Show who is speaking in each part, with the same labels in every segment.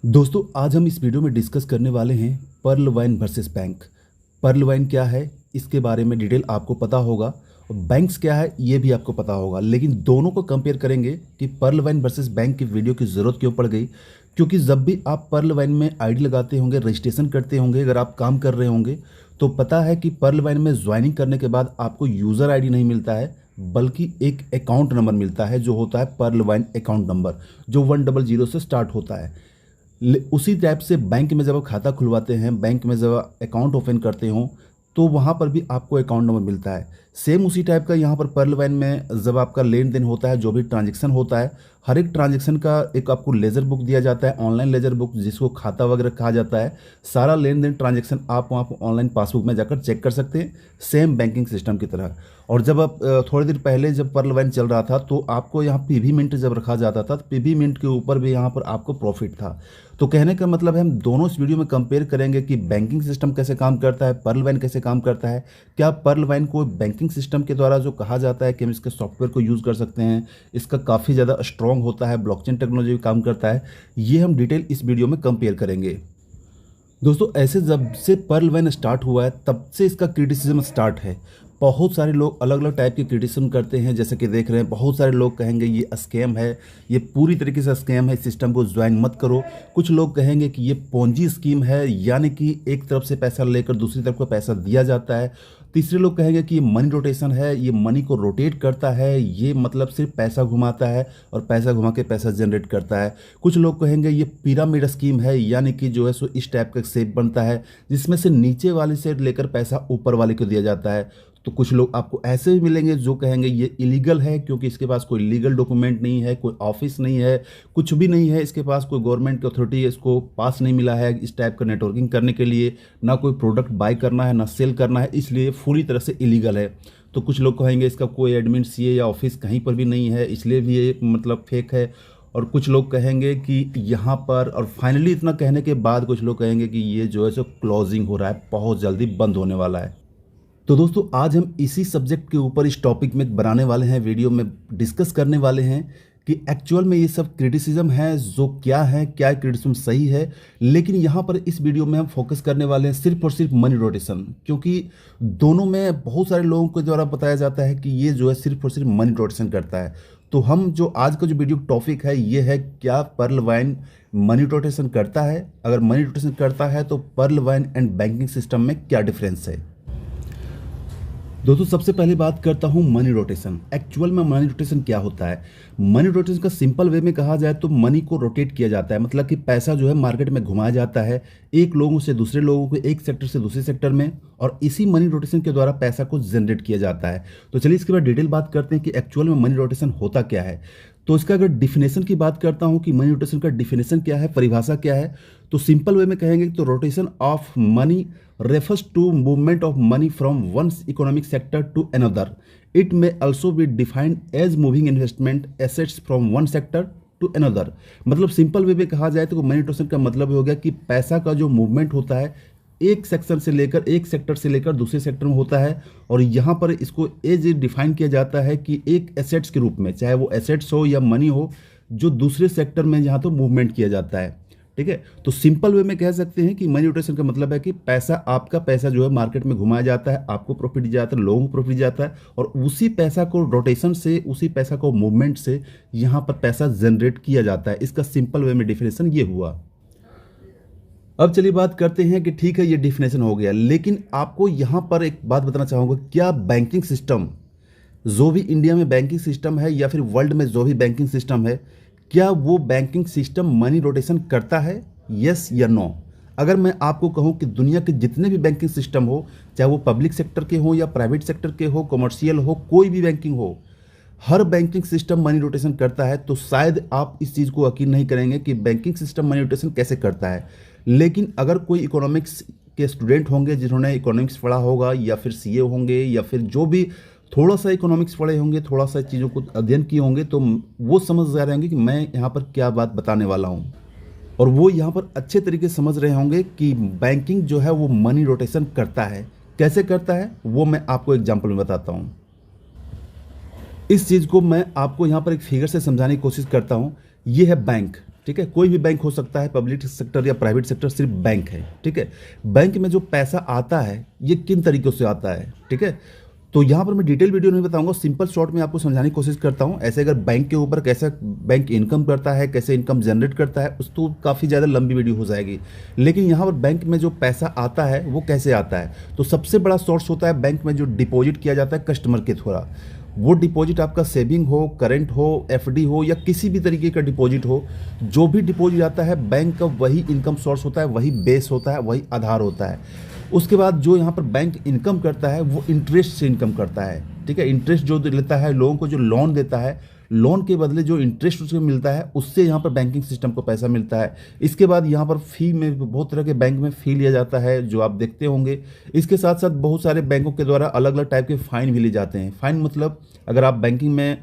Speaker 1: दोस्तों आज हम इस वीडियो में डिस्कस करने वाले हैं pearl wine versus bank. Pearl wine क्या है इसके बारे में डिटेल आपको पता होगा और बैंक्स क्या है ये भी आपको पता होगा, लेकिन दोनों को कंपेयर करेंगे कि पर्ल वाइन वर्सेस बैंक की वीडियो की ज़रूरत क्यों पड़ गई। क्योंकि जब भी आप पर्ल वाइन में आईडी लगाते होंगे, रजिस्ट्रेशन करते होंगे, अगर आप काम कर रहे होंगे तो पता है कि पर्ल वाइन में ज्वाइनिंग करने के बाद आपको यूज़र आईडी नहीं मिलता है बल्कि एक अकाउंट नंबर मिलता है जो होता है पर्ल वाइन अकाउंट नंबर, जो 100 से स्टार्ट होता है। उसी टाइप से बैंक में जब आप खाता खुलवाते हैं, बैंक में जब अकाउंट ओपन करते हो तो वहाँ पर भी आपको अकाउंट नंबर मिलता है। सेम उसी टाइप का यहाँ पर पर्ल वाइन में जब आपका लेन देन होता है, जो भी ट्रांजेक्शन होता है, हर एक ट्रांजेक्शन का एक आपको लेजर बुक दिया जाता है, ऑनलाइन लेजर बुक जिसको खाता वगैरह कहा जाता है। सारा लेन देन ट्रांजेक्शन आप वहाँ पर ऑनलाइन पासबुक में जाकर चेक कर सकते हैं, सेम बैंकिंग सिस्टम की तरह। और जब आप थोड़ी देर पहले जब पर्ल वाइन चल रहा था तो आपको यहाँ पीवी मिंट जब रखा जाता था तो पीवी मिंट के ऊपर भी यहाँ पर आपको प्रॉफिट था। तो कहने का मतलब है हम दोनों इस वीडियो में कंपेयर करेंगे कि बैंकिंग सिस्टम कैसे काम करता है, पर्ल वाइन कैसे काम करता है, क्या पर्ल वाइन को बैंकिंग सिस्टम के द्वारा जो कहा जाता है कि हम इसके सॉफ्टवेयर को यूज़ कर सकते हैं, इसका काफ़ी ज़्यादा स्ट्रॉन्ग होता है, ब्लॉकचेन टेक्नोलॉजी भी काम करता है, ये हम डिटेल इस वीडियो में कंपेयर करेंगे। दोस्तों ऐसे जब से पर्ल वाइन स्टार्ट हुआ है तब से इसका क्रिटिसिज्म स्टार्ट है। बहुत सारे लोग अलग अलग टाइप की क्रिटिसिज्म करते हैं, जैसे कि देख रहे हैं बहुत सारे लोग कहेंगे ये स्कैम है, ये पूरी तरीके से स्कैम है, इस सिस्टम को ज्वाइन मत करो। कुछ लोग कहेंगे कि ये पोंजी स्कीम है, यानी कि एक तरफ से पैसा लेकर दूसरी तरफ को पैसा दिया जाता है। तीसरे लोग कहेंगे कि ये मनी रोटेशन है, ये मनी को रोटेट करता है, ये मतलब सिर्फ पैसा घुमाता है और पैसा घुमा के पैसा जनरेट करता है। कुछ लोग कहेंगे ये पिरामिड स्कीम है, यानी कि जो है सो इस टाइप का शेप बनता है जिसमें से नीचे वाले से लेकर पैसा ऊपर वाले को दिया जाता है। तो कुछ लोग आपको ऐसे भी मिलेंगे जो कहेंगे ये इलीगल है क्योंकि इसके पास कोई लीगल डॉक्यूमेंट नहीं है, कोई ऑफिस नहीं है, कुछ भी नहीं है, इसके पास कोई गवर्नमेंट की अथॉरिटी इसको पास नहीं मिला है इस टाइप का नेटवर्किंग करने के लिए, ना कोई प्रोडक्ट बाय करना है ना सेल करना है, इसलिए पूरी तरह से इलीगल है। तो कुछ लोग कहेंगे इसका कोई एडमिन सीए या ऑफिस कहीं पर भी नहीं है इसलिए भी ये मतलब फेक है। और कुछ लोग कहेंगे कि यहाँ पर, और फाइनली इतना कहने के बाद कुछ लोग कहेंगे कि ये जो है सो क्लोजिंग हो रहा है, बहुत जल्दी बंद होने वाला है। तो दोस्तों आज हम इसी सब्जेक्ट के ऊपर इस टॉपिक में बनाने वाले हैं, वीडियो में डिस्कस करने वाले हैं कि एक्चुअल में ये सब क्रिटिसिज्म है जो क्या है, क्या क्रिटिसिज्म सही है। लेकिन यहाँ पर इस वीडियो में हम फोकस करने वाले हैं सिर्फ और सिर्फ मनी रोटेशन, क्योंकि दोनों में बहुत सारे लोगों के द्वारा बताया जाता है कि ये जो है सिर्फ और सिर्फ मनी रोटेशन करता है। तो हम जो आज का जो वीडियो टॉपिक है ये है, क्या पर्ल वाइन मनी रोटेशन करता है? अगर मनी रोटेशन करता है तो pearl wine and banking system में क्या डिफरेंस है? दोस्तों सबसे पहले बात करता हूं मनी रोटेशन। एक्चुअल में मनी रोटेशन क्या होता है? मनी रोटेशन का सिंपल वे में कहा जाए तो मनी को रोटेट किया जाता है, मतलब कि पैसा जो है मार्केट में घुमाया जाता है एक लोगों से दूसरे लोगों को, एक सेक्टर से दूसरे सेक्टर में, और इसी मनी रोटेशन के द्वारा पैसा को जनरेट किया जाता है। तो चलिए इसके बाद डिटेल बात करते हैं कि एक्चुअल में मनी रोटेशन होता क्या है। तो इसका अगर डिफिनेशन की बात करता हूं कि मनी रोटेशन का डिफिनेशन क्या है, परिभाषा क्या है, तो सिंपल वे में कहेंगे तो rotation of money refers to movement of money from one economic sector to another. It may also be defined as moving investment assets from one sector to another. मतलब सिंपल वे में कहा जाए तो money rotation का मतलब हो गया कि पैसा का जो मूवमेंट होता है एक सेक्शन से लेकर, एक सेक्टर से लेकर दूसरे सेक्टर में होता है। और यहाँ पर इसको एज डिफाइन किया जाता है कि एक एसेट्स के रूप में, चाहे वो एसेट्स हो या मनी हो, जो दूसरे सेक्टर में जहाँ तो मूवमेंट किया जाता है। ठीक है, तो सिंपल वे में कह सकते हैं कि मनी रोटेशन का मतलब है कि पैसा, आपका पैसा जो है मार्केट में घुमाया जाता है, आपको प्रॉफिट जाता है, लोगों को प्रॉफिट जाता है, और उसी पैसा को रोटेशन से, उसी पैसा को मूवमेंट से यहाँ पर पैसा जनरेट किया जाता है। इसका सिंपल वे में डिफिनेशन ये हुआ। अब चलिए बात करते हैं कि ठीक है ये डिफिनेशन हो गया, लेकिन आपको यहाँ पर एक बात बताना चाहूँगा, क्या बैंकिंग सिस्टम जो भी इंडिया में बैंकिंग सिस्टम है या फिर वर्ल्ड में जो भी बैंकिंग सिस्टम है, क्या वो बैंकिंग सिस्टम मनी रोटेशन करता है? यस या नो? अगर मैं आपको कहूं कि दुनिया के जितने भी बैंकिंग सिस्टम हो, चाहे वो पब्लिक सेक्टर के हो या प्राइवेट सेक्टर के हो, कमर्शियल हो, कोई भी बैंकिंग हो, हर बैंकिंग सिस्टम मनी रोटेशन करता है, तो शायद आप इस चीज़ को यकीन नहीं करेंगे कि बैंकिंग सिस्टम मनी रोटेशन कैसे करता है। लेकिन अगर कोई इकोनॉमिक्स के स्टूडेंट होंगे जिन्होंने इकोनॉमिक्स पढ़ा होगा, या फिर सीए होंगे, या फिर जो भी थोड़ा सा इकोनॉमिक्स पढ़े होंगे, थोड़ा सा चीज़ों को अध्ययन किए होंगे, तो वो समझ जा रहे होंगे कि मैं यहाँ पर क्या बात बताने वाला हूँ, और वो यहाँ पर अच्छे तरीके से समझ रहे होंगे कि बैंकिंग जो है वो मनी रोटेशन करता है। कैसे करता है वो मैं आपको एग्जाम्पल में बताता हूँ। इस चीज़ को मैं आपको यहाँ पर एक फिगर से समझाने की कोशिश करता हूँ। ये है बैंक, ठीक है, कोई भी बैंक हो सकता है, पब्लिक सेक्टर या प्राइवेट सेक्टर, सिर्फ बैंक है। ठीक है, बैंक में जो पैसा आता है ये किन तरीकों से आता है, ठीक है, तो यहाँ पर मैं डिटेल वीडियो नहीं बताऊंगा, सिंपल शॉर्ट में आपको समझाने की कोशिश करता हूँ। ऐसे अगर बैंक के ऊपर कैसे बैंक इनकम करता है, कैसे इनकम जनरेट करता है, उस तो काफ़ी ज़्यादा लंबी वीडियो हो जाएगी। लेकिन यहाँ पर बैंक में जो पैसा आता है वो कैसे आता है, तो सबसे बड़ा सोर्स होता है बैंक में जो डिपॉजिट किया जाता है कस्टमर के थ्रू। वो डिपॉजिट आपका सेविंग हो, करंट हो, एफडी हो या किसी भी तरीके का डिपॉजिट हो, जो भी डिपॉजिट आता है बैंक का वही इनकम सोर्स होता है, वही बेस होता है, वही आधार होता है। उसके बाद जो यहाँ पर बैंक इनकम करता है वो इंटरेस्ट से इनकम करता है। ठीक है, इंटरेस्ट जो लेता है, लोगों को जो लोन देता है, लोन के बदले जो इंटरेस्ट उसको मिलता है, उससे यहाँ पर बैंकिंग सिस्टम को पैसा मिलता है। इसके बाद यहाँ पर फ़ी में बहुत तरह के बैंक में फ़ी लिया जाता है जो आप देखते होंगे। इसके साथ साथ बहुत सारे बैंकों के द्वारा अलग अलग टाइप के फ़ाइन भी लिए जाते हैं। फ़ाइन मतलब अगर आप बैंकिंग में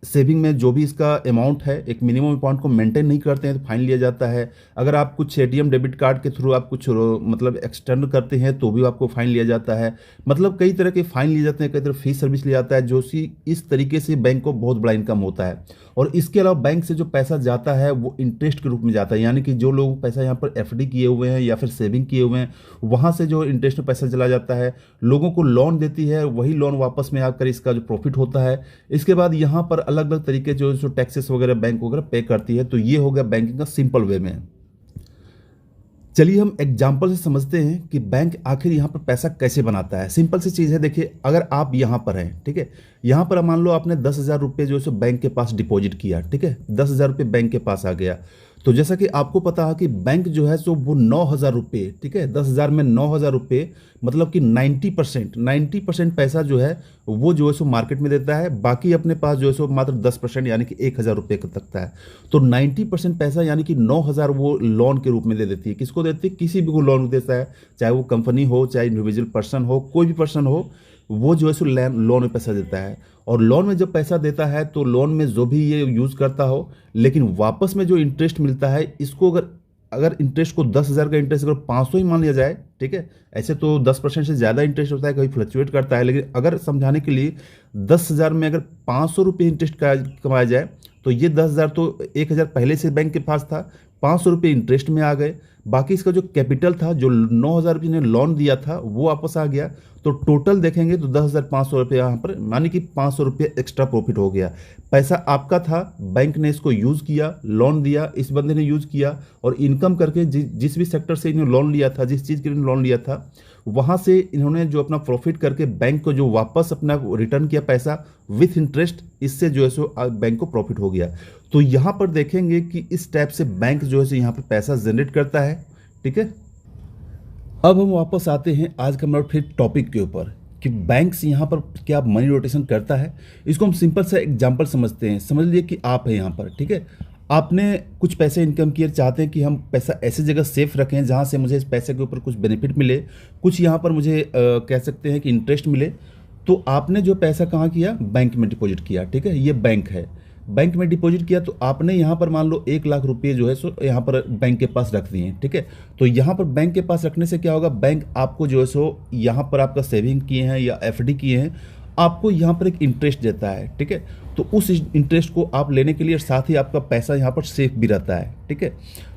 Speaker 1: सेविंग में जो भी इसका अमाउंट है, एक मिनिमम अमाउंट को मेंटेन नहीं करते हैं तो फाइन लिया जाता है। अगर आप कुछ एटीएम डेबिट कार्ड के थ्रू आप कुछ मतलब एक्सटर्न करते हैं तो भी आपको फाइन लिया जाता है। मतलब कई तरह के फाइन लिए जाते हैं, कई तरह फीस सर्विस लिया जाता है, जो इस तरीके से बैंक को बहुत बड़ा इनकम होता है। और इसके अलावा बैंक से जो पैसा जाता है वो इंटरेस्ट के रूप में जाता है, यानी कि जो लोग पैसा यहाँ पर एफडी किए हुए हैं या फिर सेविंग किए हुए हैं, वहाँ से जो इंटरेस्ट में पैसा चला जाता है, लोगों को लोन देती है, वही लोन वापस में आकर इसका जो प्रॉफिट होता है। इसके बाद यहाँ पर अलग अलग तरीके जो टैक्सेस वगैरह बैंक वगैरह पे करती है। तो ये हो गया बैंकिंग का सिंपल वे में। चलिए हम एग्जाम्पल से समझते हैं कि बैंक आखिर यहाँ पर पैसा कैसे बनाता है। सिंपल सी चीज़ है, देखिए अगर आप यहाँ पर हैं, ठीक है, यहाँ पर मान लो आपने 10,000 रुपये जो है सो बैंक के पास डिपॉजिट किया, ठीक है, 10,000 रुपये बैंक के पास आ गया। तो जैसा कि आपको पता है कि बैंक जो है सो वो 9,000 रुपये, ठीक है, 10,000 में 9,000 रुपये मतलब कि 90% पैसा जो है वो जो है सो मार्केट में देता है, बाकी अपने पास जो है सो मात्र 10% यानी कि 1,000 रुपये का तकता है। तो 90% पैसा यानी कि 9,000 वो लोन के रूप में दे देती है। किसको देती है? किसी भी को लोन देता है, चाहे वो कंपनी हो, चाहे इंडिविजुअल पर्सन हो, कोई भी पर्सन हो, वो जो है सो लोन में पैसा देता है। और लोन में जब पैसा देता है तो लोन में जो भी ये यूज़ करता हो, लेकिन वापस में जो इंटरेस्ट मिलता है, इसको अगर इंटरेस्ट को 10,000 का इंटरेस्ट अगर 500 ही मान लिया जाए, ठीक है, ऐसे तो 10% से ज़्यादा इंटरेस्ट होता है, कभी फ्लक्चुएट करता है, लेकिन अगर समझाने के लिए 10,000 में अगर 500 रुपये इंटरेस्ट कमाया जाए तो ये 10,000 तो 1,000 पहले से बैंक के पास था, 500 रुपये इंटरेस्ट में आ गए, बाकी इसका जो कैपिटल था, जो 9,000 रुपये ने लोन दिया था वो वापस आ गया। तो टोटल देखेंगे तो 10,500 रुपये यहाँ पर, मानी कि 500 रुपये एक्स्ट्रा प्रॉफिट हो गया। पैसा आपका था, बैंक ने इसको यूज़ किया, लोन दिया, इस बंदे ने यूज़ किया और इनकम करके जिस भी सेक्टर से इन्होंने लोन लिया था, जिस चीज़ के लिए लोन लिया था, वहाँ से इन्होंने जो अपना प्रॉफिट करके बैंक को जो वापस अपना रिटर्न किया पैसा विथ इंटरेस्ट, इससे जो है सो बैंक को प्रॉफिट हो गया। तो यहाँ पर देखेंगे कि इस टाइप से बैंक जो है सो यहाँ पर पैसा जनरेट करता है। ठीक है, अब हम वापस आते हैं आज का हमारा फिर टॉपिक के ऊपर कि बैंक्स यहाँ पर क्या मनी रोटेशन करता है। इसको हम सिंपल सा एग्जांपल समझते हैं। समझ लीजिए कि आप हैं यहाँ पर, ठीक है, आपने कुछ पैसे इनकम किए, चाहते हैं कि हम पैसा ऐसी जगह सेफ रखें जहाँ से मुझे इस पैसे के ऊपर कुछ बेनिफिट मिले, कुछ यहाँ पर मुझे कह सकते हैं कि इंटरेस्ट मिले। तो आपने जो पैसा कहाँ किया? बैंक में डिपॉजिट किया। ठीक है, ये बैंक है, बैंक में डिपॉजिट किया तो आपने यहाँ पर मान लो 1,00,000 रुपये जो है सो यहाँ पर बैंक के पास रख दिए। ठीक है, तो यहाँ पर बैंक के पास रखने से क्या होगा? बैंक आपको जो है सो यहाँ पर आपका सेविंग किए हैं या एफडी किए हैं, आपको यहाँ पर एक इंटरेस्ट देता है। ठीक है, तो उस इंटरेस्ट को आप लेने के लिए साथ ही आपका पैसा यहाँ पर सेफ भी रहता है। ठीक है,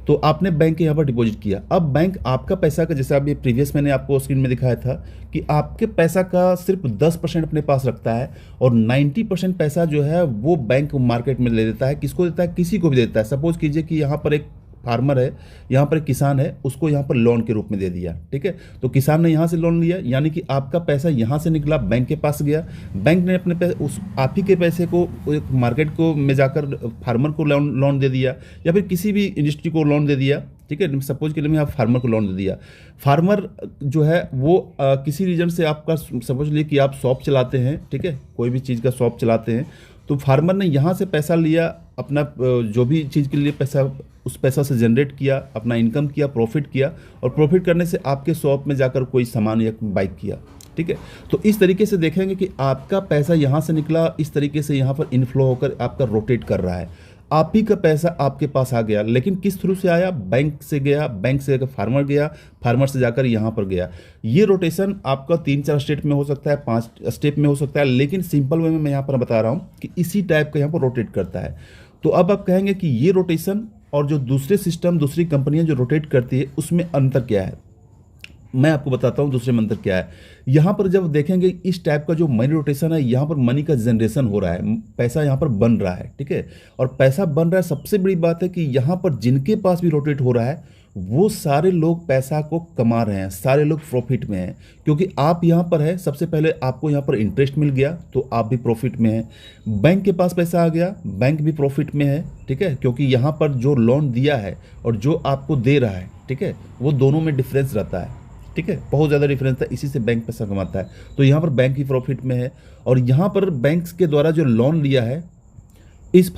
Speaker 1: तो आपने बैंक के यहाँ पर डिपॉजिट किया। अब बैंक आपका पैसा का, जैसे अभी प्रीवियस मैंने आपको स्क्रीन में दिखाया था कि आपके पैसा का सिर्फ 10% अपने पास रखता है और 90% पैसा जो है वो बैंक मार्केट में ले देता है। किसको देता है? किसी को भी देता है। सपोज कीजिए कि यहाँ पर एक फार्मर है, यहाँ पर एक किसान है, उसको यहाँ पर लोन के रूप में दे दिया। ठीक है, तो किसान ने यहाँ से लोन लिया, यानी कि आपका पैसा यहाँ से निकला, बैंक के पास गया, बैंक ने अपने पैसे उस आप ही के पैसे को एक मार्केट को में जाकर फार्मर को लोन दे दिया या फिर किसी भी इंडस्ट्री को लोन दे दिया। ठीक है, सपोज के लिए मैं आप फार्मर को लोन दे दिया। फार्मर जो है वो किसी रीजन से आपका, समझ लीजिए कि आप शॉप चलाते हैं, ठीक है, कोई भी चीज़ का शॉप चलाते हैं, तो फार्मर ने यहाँ से पैसा लिया, अपना जो भी चीज़ के लिए पैसा, उस पैसा से जनरेट किया, अपना इनकम किया, प्रॉफिट किया, और प्रॉफिट करने से आपके शॉप में जाकर कोई सामान या बाइक किया। ठीक है, तो इस तरीके से देखेंगे कि आपका पैसा यहाँ से निकला, इस तरीके से यहाँ पर इनफ्लो होकर आपका रोटेट कर रहा है। आप ही का पैसा आपके पास आ गया, लेकिन किस थ्रू से आया? बैंक से गया, बैंक से फार्मर गया, फार्मर से जाकर यहाँ पर गया। ये रोटेशन आपका 3-4 स्टेप में हो सकता है, 5 स्टेप में हो सकता है, लेकिन सिंपल वे में मैं यहाँ पर बता रहा हूँ कि इसी टाइप का यहाँ पर रोटेट करता है। तो अब आप कहेंगे कि ये रोटेशन और जो दूसरे सिस्टम दूसरी कंपनियां जो रोटेट करती है उसमें अंतर क्या है, मैं आपको बताता हूँ दूसरे में अंतर क्या है। यहाँ पर जब देखेंगे इस टाइप का जो मनी रोटेशन है, यहाँ पर मनी का जनरेशन हो रहा है, पैसा यहाँ पर बन रहा है, ठीक है। और पैसा बन रहा है, सबसे बड़ी बात है कि यहाँ पर जिनके पास भी रोटेट हो रहा है वो सारे लोग पैसा को कमा रहे हैं, सारे लोग प्रॉफिट में हैं। क्योंकि आप यहाँ पर है, सबसे पहले आपको यहाँ पर इंटरेस्ट मिल गया तो आप भी प्रॉफिट में हैं। बैंक के पास पैसा आ गया, बैंक भी प्रॉफिट में है, ठीक है। क्योंकि यहाँ पर जो लोन दिया है और जो आपको दे रहा है, ठीक है, वो दोनों में डिफरेंस रहता है, ठीक है, बहुत ज़्यादा डिफरेंस है, इसी से बैंक पैसा कमाता है। तो यहाँ पर बैंक ही प्रॉफिट में है। और यहाँ पर बैंक के द्वारा जो लोन लिया है इस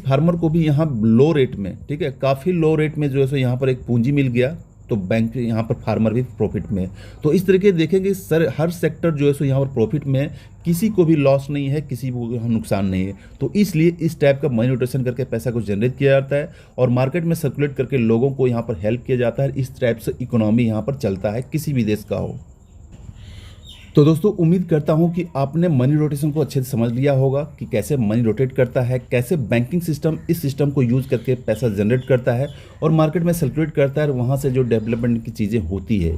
Speaker 1: फार्मर को भी यहाँ लो रेट में, ठीक है, काफ़ी लो रेट में जो है सो यहाँ पर एक पूंजी मिल गया, तो बैंक यहाँ पर फार्मर भी प्रॉफिट में है। तो इस तरीके देखेंगे सर हर सेक्टर जो है सो यहाँ पर प्रॉफिट में है, किसी को भी लॉस नहीं है, किसी को यहाँ नुकसान नहीं है। तो इसलिए इस टाइप का मनी रोटेशन करके पैसा को जनरेट किया जाता है और मार्केट में सर्कुलेट करके लोगों को यहाँ पर हेल्प किया जाता है। इस टाइप से इकोनॉमी यहाँ पर चलता है, किसी भी देश का हो। तो दोस्तों उम्मीद करता हूं कि आपने मनी रोटेशन को अच्छे से समझ लिया होगा कि कैसे मनी रोटेट करता है, कैसे बैंकिंग सिस्टम इस सिस्टम को यूज़ करके पैसा जनरेट करता है और मार्केट में सर्कुलेट करता है और वहां से जो डेवलपमेंट की चीज़ें होती है।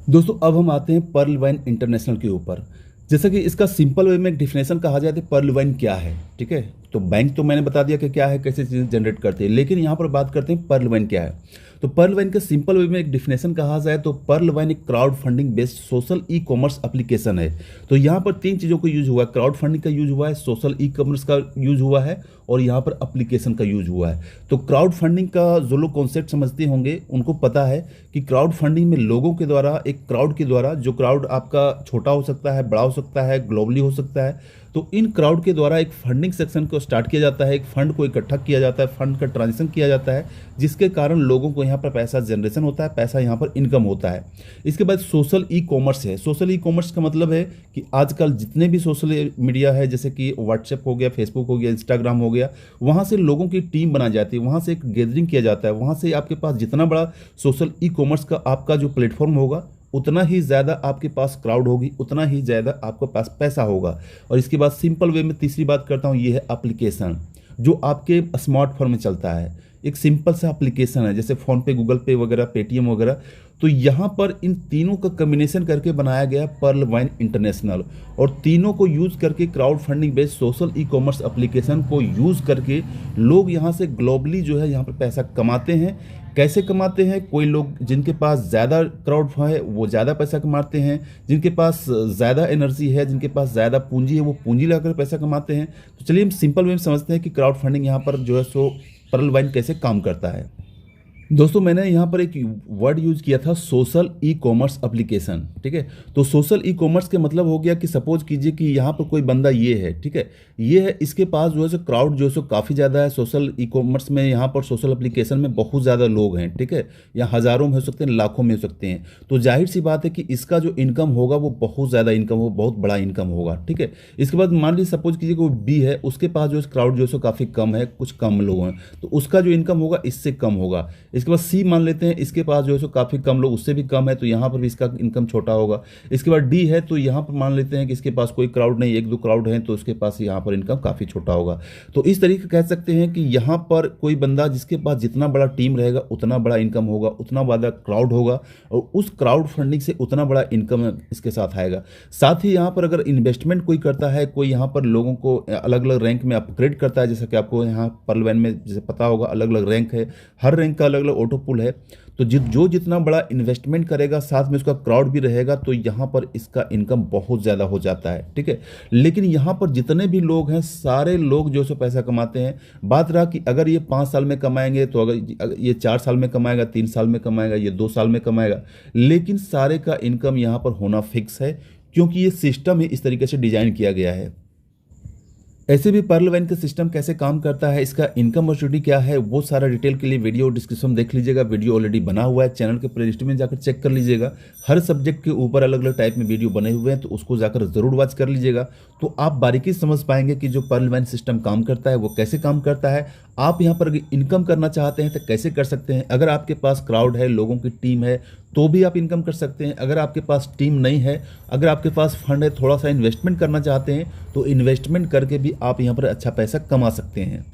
Speaker 1: दोस्तों अब हम आते हैं पर्ल वाइन इंटरनेशनल के ऊपर। जैसा कि इसका सिंपल वे में एक डिफिनेशन कहा जाए तो पर्ल वाइन क्या है, ठीक है। तो बैंक तो मैंने बता दिया कि क्या है, कैसे चीज़ें जनरेट करते हैं, लेकिन यहाँ पर बात करते हैं पर्ल वाइन क्या है। तो पर्ल वाइन का सिंपल वे में एक डिफिनेशन कहा जाए तो पर्ल वाइन एक crowd funding based social e commerce application है। तो यहाँ पर तीन चीज़ों को यूज हुआ है, क्राउड फंडिंग का यूज हुआ है, सोशल ई कॉमर्स का यूज हुआ है और यहाँ पर एप्लीकेशन का यूज हुआ है। तो क्राउड फंडिंग का जो लोग कॉन्सेप्ट समझते होंगे उनको पता है कि क्राउड फंडिंग में लोगों के द्वारा, एक क्राउड के द्वारा, जो क्राउड आपका छोटा हो सकता है, बड़ा हो सकता है, ग्लोबली हो सकता है, तो इन क्राउड के द्वारा एक फंडिंग सेक्शन को स्टार्ट किया जाता है, एक फंड को इकट्ठा किया जाता है, फंड का ट्रांजेक्शन किया जाता है, जिसके कारण लोगों को यहाँ पर पैसा जनरेशन होता है, पैसा यहाँ पर इनकम होता है। इसके बाद सोशल ई कॉमर्स है। सोशल ई कॉमर्स का मतलब है कि आजकल जितने भी सोशल मीडिया है, जैसे कि व्हाट्सएप हो गया, फेसबुक हो गया, इंस्टाग्राम हो गया, वहाँ से लोगों की टीम बनाई जाती है, वहाँ से एक गैदरिंग किया जाता है, वहाँ से आपके पास जितना बड़ा सोशल ई कॉमर्स का आपका जो प्लेटफॉर्म होगा उतना ही ज़्यादा आपके पास क्राउड होगी, उतना ही ज़्यादा आपके पास पैसा होगा। और इसके बाद सिंपल वे में तीसरी बात करता हूँ, ये है एप्लीकेशन जो आपके स्मार्टफोन में चलता है। एक सिंपल सा एप्लीकेशन है, जैसे फ़ोन पे, गूगल पे वगैरह, पेटीएम वगैरह। तो यहाँ पर इन तीनों का कम्बिनेशन करके बनाया गया पर्ल वाइन इंटरनेशनल, और तीनों को यूज़ करके crowd funding based social e commerce application को यूज़ करके लोग यहाँ से ग्लोबली जो है यहाँ पर पैसा कमाते हैं। कैसे कमाते हैं? कोई लोग जिनके पास ज़्यादा क्राउड है वो ज़्यादा पैसा कमाते हैं, जिनके पास ज़्यादा एनर्जी है, जिनके पास ज़्यादा पूंजी है, वो पूंजी लगाकर पैसा कमाते हैं। तो चलिए हम सिंपल वे में समझते हैं कि क्राउड फंडिंग यहाँ पर जो है सो पर्ल वाइन कैसे काम करता है। दोस्तों मैंने यहाँ पर एक वर्ड यूज किया था, सोशल ई कॉमर्स एप्लीकेशन, ठीक है। तो सोशल ई कॉमर्स के मतलब हो गया कि सपोज कीजिए कि यहाँ पर कोई बंदा ये है, ठीक है, ये है, इसके पास जो है सो क्राउड जो है सो काफ़ी ज़्यादा है। सोशल ई कॉमर्स में यहाँ पर सोशल एप्लीकेशन में बहुत ज़्यादा लोग हैं, ठीक है, या हज़ारों में हो सकते हैं, लाखों में हो सकते हैं। तो जाहिर सी बात है कि इसका जो इनकम होगा वो बहुत ज़्यादा इनकम हो, बहुत बड़ा इनकम होगा, ठीक है। इसके बाद मान लीजिए सपोज कीजिए कोई बी है, उसके पास जो क्राउड जो है सो काफ़ी कम है, कुछ कम लोग हैं, तो उसका जो इनकम होगा इससे कम होगा। इसके बाद सी मान लेते हैं, इसके पास जो है सो काफ़ी कम लोग, उससे भी कम है, तो यहाँ पर भी इसका इनकम छोटा होगा। इसके बाद डी है, तो यहाँ पर मान लेते हैं कि इसके पास कोई क्राउड नहीं, एक दो क्राउड हैं, तो उसके पास यहाँ पर इनकम काफ़ी छोटा होगा। तो इस तरीके कह सकते हैं कि यहाँ पर कोई बंदा जिसके पास जितना बड़ा टीम रहेगा उतना बड़ा इनकम होगा, उतना बड़ा क्राउड होगा, और उस क्राउड फंडिंग से उतना बड़ा इनकम इसके साथ आएगा। साथ ही यहाँ पर अगर इन्वेस्टमेंट कोई करता है, कोई यहाँ पर लोगों को अलग अलग रैंक में अपग्रेड करता है, जैसा कि आपको यहाँ पर्ल वाइन में जैसे पता होगा अलग अलग रैंक है, हर रैंक का अलग अलग ऑटो पुल है। तो जो जितना बड़ा इन्वेस्टमेंट करेगा, साथ में उसका क्राउड भी रहेगा, तो यहाँ पर इसका इनकम बहुत ज़्यादा हो जाता है, ठीक है। लेकिन यहाँ पर जितने भी लोग हैं, सारे लोग जो सो पैसा कमाते हैं। बात रहा कि अगर ये 5 साल में कमाएंगे, तो अगर ये 4 साल में कमाएगा, 3 साल में कमाएगा, ये 2 साल में कमाएगा, लेकिन सारे का इनकम यहाँ पर होना फिक्स है, क्योंकि ये सिस्टम ही इस तरीके से डिजाइन किया गया है। ऐसे भी पर्ल वाइन का सिस्टम कैसे काम करता है, इसका इनकम अपॉर्चुनिटी क्या है, वो सारा डिटेल के लिए वीडियो डिस्क्रिप्शन देख लीजिएगा। वीडियो ऑलरेडी बना हुआ है, चैनल के प्लेलिस्ट में जाकर चेक कर लीजिएगा। हर सब्जेक्ट के ऊपर अलग अलग टाइप में वीडियो बने हुए हैं, तो उसको जाकर ज़रूर वॉच कर लीजिएगा। तो आप बारीकी समझ पाएंगे कि जो पर्ल वाइन सिस्टम काम करता है वो कैसे काम करता है। आप यहाँ पर इनकम करना चाहते हैं तो कैसे कर सकते हैं। अगर आपके पास क्राउड है, लोगों की टीम है, तो भी आप इनकम कर सकते हैं। अगर आपके पास टीम नहीं है, अगर आपके पास फंड है, थोड़ा सा इन्वेस्टमेंट करना चाहते हैं, तो इन्वेस्टमेंट करके भी आप यहाँ पर अच्छा पैसा कमा सकते हैं।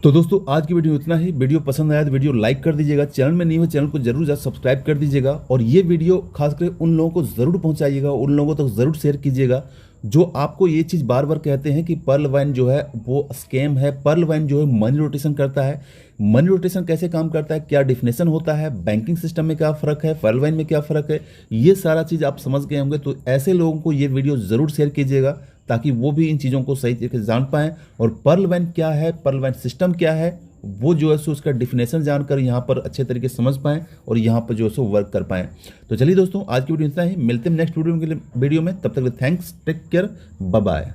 Speaker 1: तो दोस्तों आज की वीडियो इतना ही। वीडियो पसंद आया तो वीडियो लाइक कर दीजिएगा, चैनल में नहीं हो चैनल को जरूर सब्सक्राइब कर दीजिएगा, और ये वीडियो खासकर उन लोगों को ज़रूर पहुंचाइएगा, उन लोगों तक ज़रूर शेयर कीजिएगा जो आपको ये चीज़ बार बार कहते हैं कि पर्ल वाइन जो है वो स्कैम है, पर्ल वाइन जो है मनी रोटेशन करता है। मनी रोटेशन कैसे काम करता है, क्या डिफिनेशन होता है, बैंकिंग सिस्टम में क्या फ़र्क है, पर्ल वाइन में क्या फ़र्क है, ये सारा चीज़ आप समझ गए होंगे। तो ऐसे लोगों को ये वीडियो ज़रूर शेयर कीजिएगा ताकि वो भी इन चीज़ों को सही तरीके से जान पाएँ, और पर्ल वाइन क्या है, पर्ल वाइन सिस्टम क्या है, वो जो है सो उसका डिफिनेशन जानकर यहाँ पर अच्छे तरीके से समझ पाएँ और यहाँ पर जो है सो वर्क कर पाएँ। तो चलिए दोस्तों आज की वीडियो इतना ही, मिलते हैं नेक्स्ट वीडियो में, तब तक thanks, take care, bye bye.